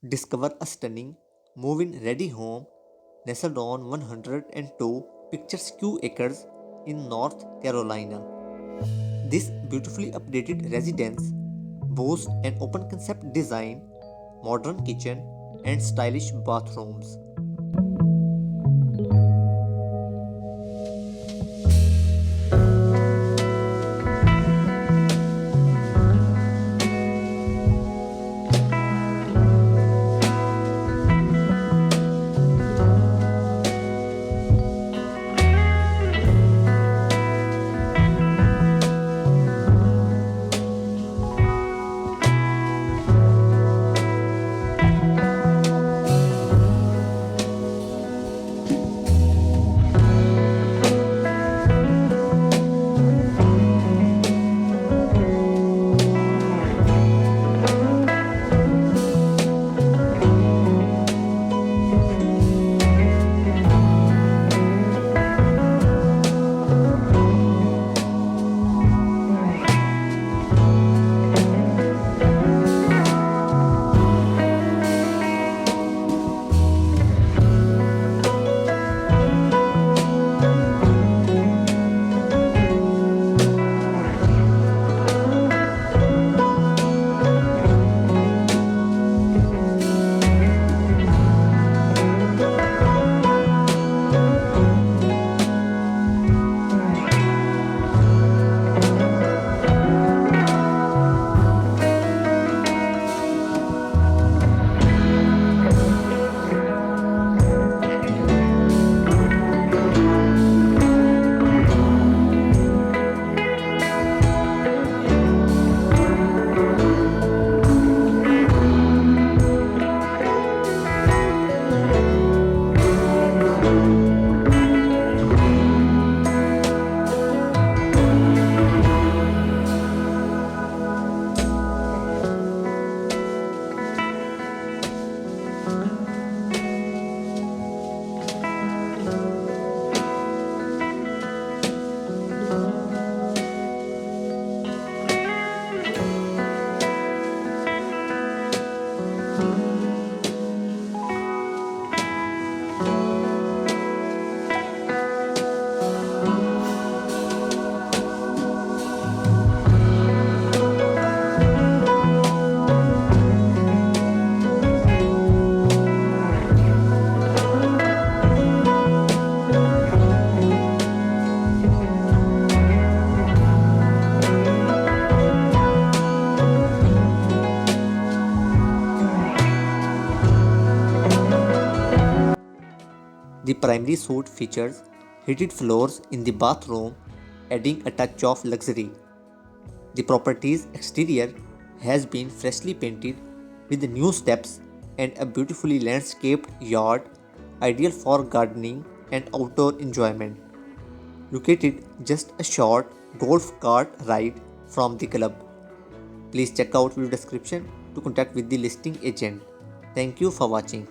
Discover a stunning move-in ready home nestled on 102 picturesque acres in North Carolina. This beautifully updated residence boasts an open concept design, modern kitchen, and stylish bathrooms. The primary suite features heated floors in the bathroom, adding a touch of luxury. The property's exterior has been freshly painted with new steps and a beautifully landscaped yard, ideal for gardening and outdoor enjoyment. Located just a short golf cart ride from the club. Please check out video description to contact with the listing agent. Thank you for watching.